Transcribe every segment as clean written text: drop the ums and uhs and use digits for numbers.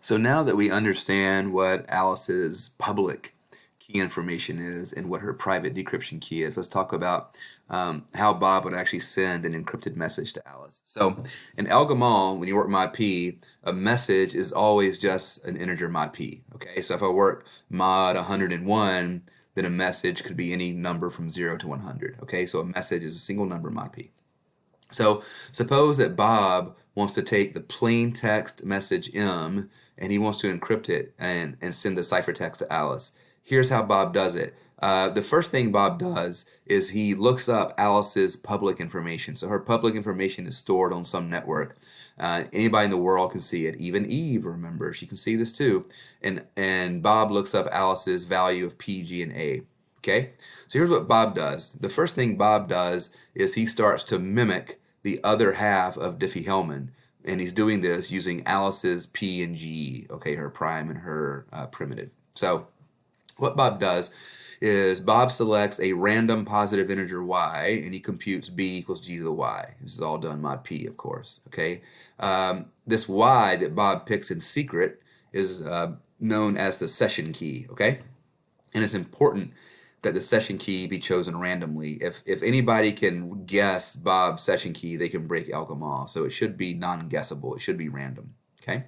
So now that we understand what Alice's public key information is and what her private decryption key is, let's talk about how Bob would actually send an encrypted message to Alice. So in Algol, when you work mod p, a message is always just an integer mod p. Okay, so if I work mod 101, then a message could be any number from 0 to 100. Okay, so a message is a single number mod p. So suppose that Bob wants to take the plain text message M and he wants to encrypt it and send the ciphertext to Alice. Here's how Bob does it. The first thing Bob does is he looks up Alice's public information. So her public information is stored on some network. Anybody in the world can see it. Even Eve, remember, she can see this too. And Bob looks up Alice's value of P, G, and A. Okay, so here's what Bob does. The first thing Bob does is he starts to mimic the other half of Diffie-Hellman, and he's doing this using Alice's P and G, okay, her prime and her primitive. So what Bob does is Bob selects a random positive integer y, and he computes b equals g to the y. This is all done mod p, of course, okay? This y that Bob picks in secret is known as the session key, okay? And it's important that the session key be chosen randomly. If anybody can guess Bob's session key, they can break Algol. So it should be non-guessable. It should be random. Okay.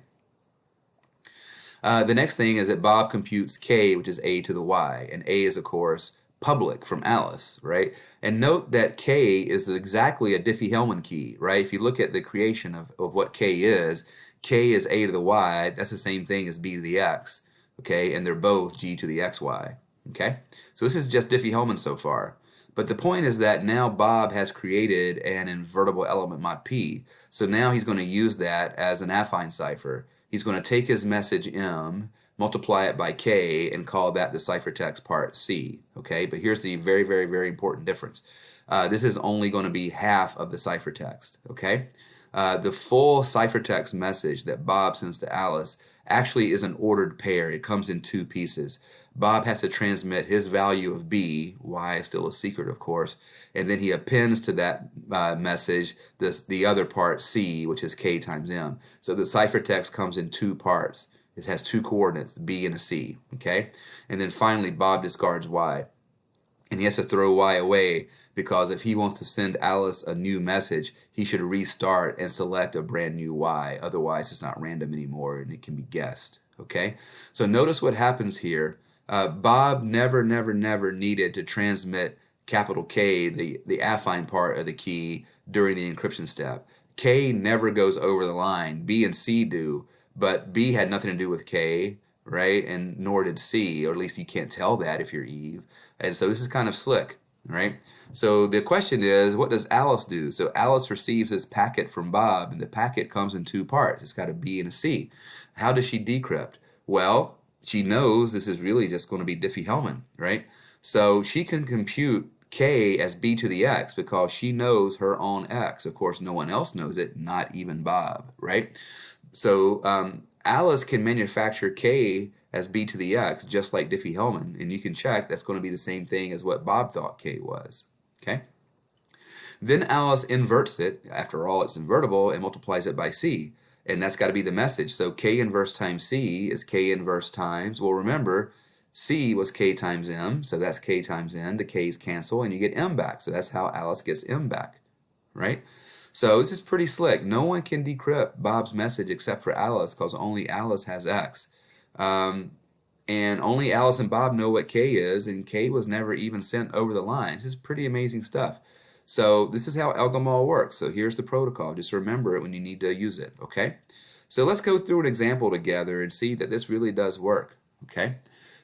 The next thing is that Bob computes k, which is a to the y, and a is of course public from Alice, right? And note that k is exactly a Diffie-Hellman key, right? If you look at the creation of what k is a to the y. That's the same thing as b to the x, okay? And they're both g to the xy. Okay, so this is just Diffie-Hellman so far. But the point is that now Bob has created an invertible element mod p. So now he's going to use that as an affine cipher. He's going to take his message M, multiply it by k, and call that the ciphertext part C. Okay, but here's the very, very, very important difference. This is only going to be half of the ciphertext. Okay, the full ciphertext message that Bob sends to Alice actually is an ordered pair. It comes in two pieces. Bob has to transmit his value of B, Y is still a secret of course, and then he appends to that message the other part C, which is K times M. So the ciphertext comes in two parts. It has two coordinates, B and a C, okay? And then finally Bob discards Y. And he has to throw Y away because if he wants to send Alice a new message, he should restart and select a brand new Y. Otherwise, it's not random anymore and it can be guessed. Okay? So notice what happens here. Bob never needed to transmit capital K, the affine part of the key, during the encryption step. K never goes over the line. B and C do, but B had nothing to do with K, right? And nor did C, or at least you can't tell that if you're Eve. And so this is kind of slick, right? So the question is, what does Alice do? So Alice receives this packet from Bob, and the packet comes in two parts. It's got a B and a C. How does she decrypt? Well, she knows this is really just going to be Diffie-Hellman, right? So she can compute K as B to the X because she knows her own X. Of course, no one else knows it, not even Bob, right? So Alice can manufacture K as B to the X just like Diffie-Hellman, and you can check that's going to be the same thing as what Bob thought K was, okay? Then Alice inverts it, after all it's invertible, and multiplies it by C. And that's got to be the message. So K inverse times C is K inverse times, well remember, C was K times M, so that's K times N. The K's cancel and you get M back. So that's how Alice gets M back, right? So this is pretty slick. No one can decrypt Bob's message except for Alice because only Alice has X. And only Alice and Bob know what K is, and K was never even sent over the line. This is pretty amazing stuff. So this is how Algol works. So here's the protocol. Just remember it when you need to use it, okay? So let's go through an example together and see that this really does work, okay?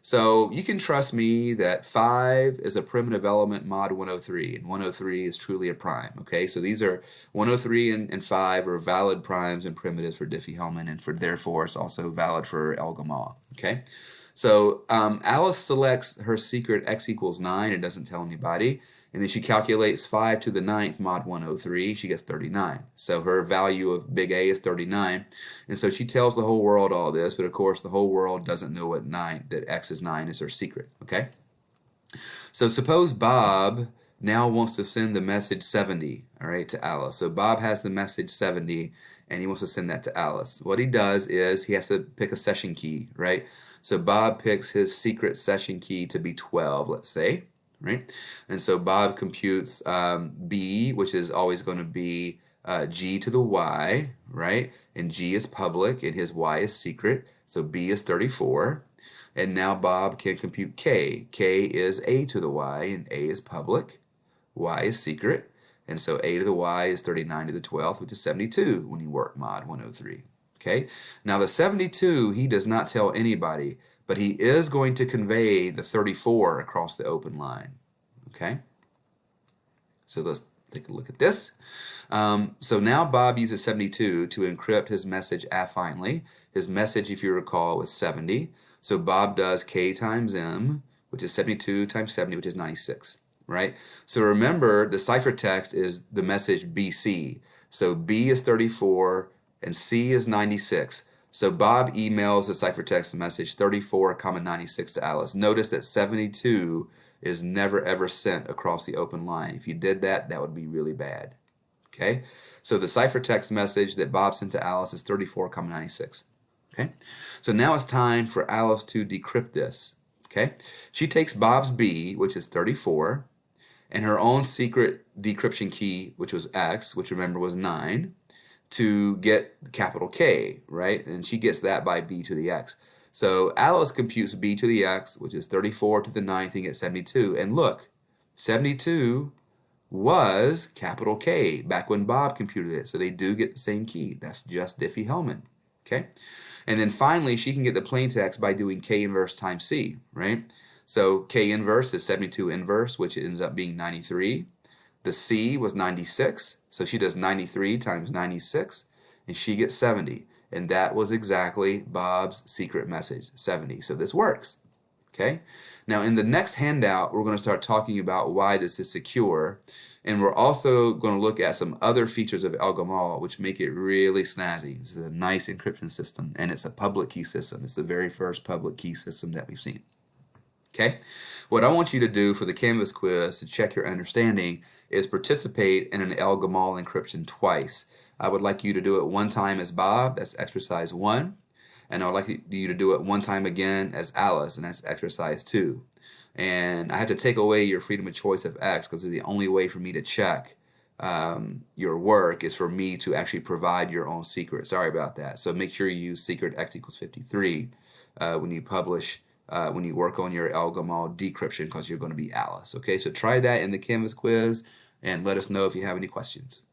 So you can trust me that 5 is a primitive element mod 103, and 103 is truly a prime, okay? So these are 103 and 5 are valid primes and primitives for Diffie-Hellman, and therefore it's also valid for Algol, okay? So Alice selects her secret x equals 9, it doesn't tell anybody, and then she calculates 5 to the 9th mod 103, she gets 39. So her value of big A is 39, and so she tells the whole world all this, but of course the whole world doesn't know that x is 9 is her secret, okay? So suppose Bob now wants to send the message 70, all right, to Alice. So Bob has the message 70, and he wants to send that to Alice. What he does is he has to pick a session key, right? So Bob picks his secret session key to be 12, let's say, right? And so Bob computes B, which is always going to be G to the Y, right? And G is public and his Y is secret. So B is 34. And now Bob can compute K. K is A to the Y and A is public. Y is secret. And so A to the Y is 39 to the 12th, which is 72 when you work mod 103. Okay? Now the 72, he does not tell anybody, but he is going to convey the 34 across the open line. Okay? So let's take a look at this. So now Bob uses 72 to encrypt his message affinely. His message, if you recall, was 70. So Bob does K times M, which is 72 times 70, which is 96. Right? So remember, the ciphertext is the message BC. So B is 34 and C is 96. So Bob emails the ciphertext message 34, 96 to Alice. Notice that 72 is never ever sent across the open line. If you did that, that would be really bad. Okay? So the ciphertext message that Bob sent to Alice is 34, 96. Okay? So now it's time for Alice to decrypt this. Okay? She takes Bob's B, which is 34, and her own secret decryption key, which was X, which remember was 9, to get capital K, right? And she gets that by B to the X. So Alice computes B to the X, which is 34 to the 9th, and gets 72. And look, 72 was capital K back when Bob computed it. So they do get the same key. That's just Diffie-Hellman. Okay? And then finally, she can get the plain text by doing K inverse times C, right? So K inverse is 72 inverse, which ends up being 93. The C was 96, so she does 93 times 96, and she gets 70. And that was exactly Bob's secret message, 70. So this works. Okay? Now in the next handout, we're going to start talking about why this is secure, and we're also going to look at some other features of Elgamal which make it really snazzy. This is a nice encryption system, and it's a public key system. It's the very first public key system that we've seen. Okay, what I want you to do for the Canvas quiz to check your understanding is participate in an Elgamal encryption twice. I would like you to do it one time as Bob, that's exercise 1, and I would like you to do it one time again as Alice, and that's exercise 2. And I have to take away your freedom of choice of X because the only way for me to check your work is for me to actually provide your own secret. Sorry about that. So make sure you use secret X equals 53 when you publish. When you work on your Elgamal decryption because you're going to be Alice. Okay, so try that in the Canvas quiz and let us know if you have any questions.